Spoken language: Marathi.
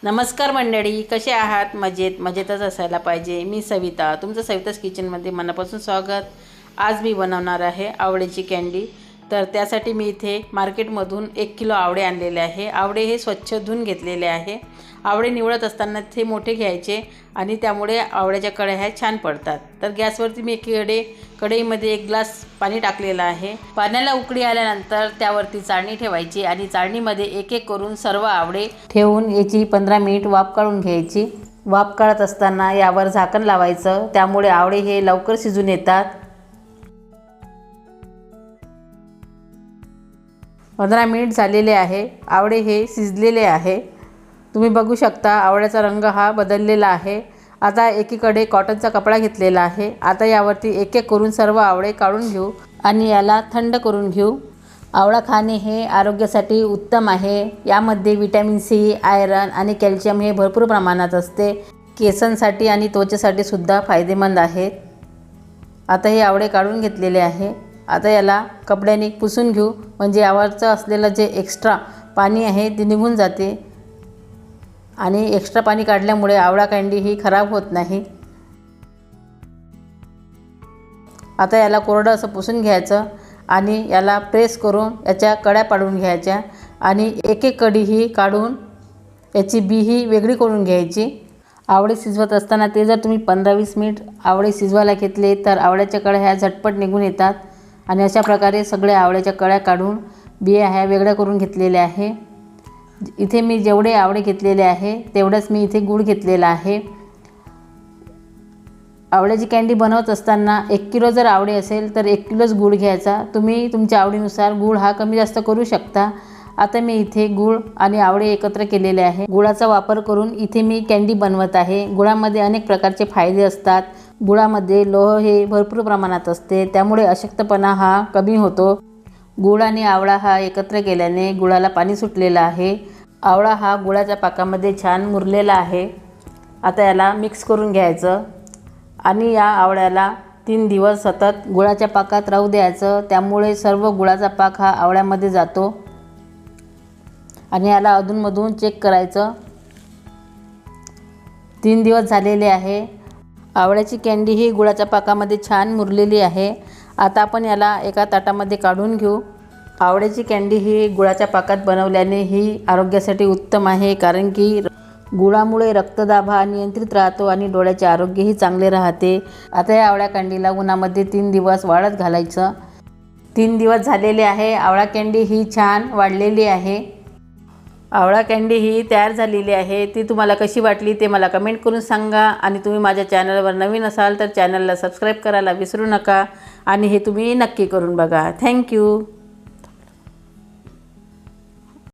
नमस्कार मंडळी, कसे आहात? मजेतच असायला पाहिजे। मी सविता, तुमचं सविता's किचनमध्ये मनापासून स्वागत। आज मी बनवणार आहे आवळ्याची कँडी। तर त्यासाठी मी इथे मार्केटमधून 1 किलो आवळे आणलेले आहे। आवळे हे स्वच्छ धुवून घेतलेले आहे। आवळे निवडत असताना ते मोठे घ्यायचे आणि त्यामुळे आवळ्याच्या कळ्या ह्या छान पडतात। तर गॅसवरती मी एकीकडे कढईमध्ये 1 ग्लास पाणी टाकलेलं आहे। पाण्याला उकळी आल्यानंतर त्यावरती चाळणी ठेवायची आणि चाळणीमध्ये एक एक करून सर्व आवळे ठेवून याची 15 मिनिट वाफ काढून घ्यायची। वाफ काढत असताना यावर झाकण लावायचं, त्यामुळे आवळे हे लवकर शिजून येतात। 15 मिनिट झालेले आहे। आवळे हे शिजलेले आहे। तुम्ही बघू शकता आवळ्याचा रंग हा बदललेला आहे। आता एकीकडे कॉटनचा कपडा घेतलेला आहे। आता यावरती एक एक करून सर्व आवळे काढून घेऊ आणि याला थंड करून घेऊ। आवळा खाणे हे आरोग्यासाठी उत्तम आहे। यामध्ये विटॅमिन सी, आयरन आणि कॅल्शियम हे भरपूर प्रमाणात असते। केसांसाठी आणि त्वचेसाठी सुद्धा फायदेमंद आहेत। आता हे आवळे काढून घेतलेले आहे। आता याला कपड्याने पुसून घेऊ, म्हणजे यावरचं असलेलं जे एक्स्ट्रा पाणी आहे ते निघून जाते आणि एक्स्ट्रा पाणी काढल्यामुळे आवळा कँडी ही खराब होत नाही। आता याला कोरडं असं पुसून घ्यायचं आणि याला प्रेस करून याच्या कड्या पाडून घ्यायच्या आणि एक एक कडी ही काढून याची बी ही वेगळी करून घ्यायची। आवळे शिजवत असताना ते जर तुम्ही 15-20 मिनिट आवळे शिजवायला घेतले तर आवळ्याच्या कळ्या ह्या झटपट निघून येतात। आणि अशा प्रकारे सगळ्या आवळ्याच्या कळ्या काढून बिया ह्या वेगळ्या करून घेतलेल्या आहे। इथे मी जेवढे आवळे घेतलेले आहे तेवढंच मी इथे गूळ घेतलेला आहे। आवळ्याची कँडी बनवत असताना 1 किलो जर आवळे असेल तर 1 किलोच गूळ घ्यायचा। तुम्ही तुमच्या आवडीनुसार गूळ हा कमी जास्त करू शकता। आता मी इथे गूळ आणि आवळे एकत्र केलेले आहे। गुळाचा वापर करून इथे मी कँडी बनवत आहे। गुळामध्ये अनेक प्रकारचे फायदे असतात। गुळामध्ये लोह हे भरपूर प्रमाणात असते, त्यामुळे अशक्तपणा हा कमी होतो। गूळ आणि आवळा हा एकत्र केल्याने गुळाला पाणी सुटलेलं आहे। आवळा हा गुळाच्या पाकामध्ये छान मुरलेला आहे। आता याला मिक्स करून घ्यायचं आणि या आवळ्याला 3 दिवस सतत गुळाच्या पाकात राहू द्यायचं, त्यामुळे सर्व गुळाचा पाक हा आवळ्यामध्ये जातो। आणि याला अधूनमधून चेक करायचं। 3 दिवस झालेले आहे। आवळ्याची कँडी ही गुळाच्या पाकामध्ये छान मुरलेली आहे। आता आपण याला एका ताटामध्ये काढून घेऊ। आवळ्याची कँडी ही गुळाच्या पाकात बनवल्याने ही आरोग्यासाठी उत्तम आहे, कारण की गुळामुळे रक्तदाब हा नियंत्रित राहतो आणि डोळ्याचे आरोग्यही चांगले राहते। आता या आवळ्या कँडीला उन्हामध्ये 3 दिवस वाळत घालायचं। 3 दिवस झालेले आहे। आवळा कँडी ही छान वाळलेली आहे। आवळा कँडी ही तयार झालेली आहे। ती तुम्हाला कशी वाटली ते मला कमेंट करून सांगा। आणि तुम्ही माझ्या चॅनलवर नवीन असाल तर चॅनलला सबस्क्राईब करायला विसरू नका आणि हे तुम्ही नक्की करून बघा। थँक्यू।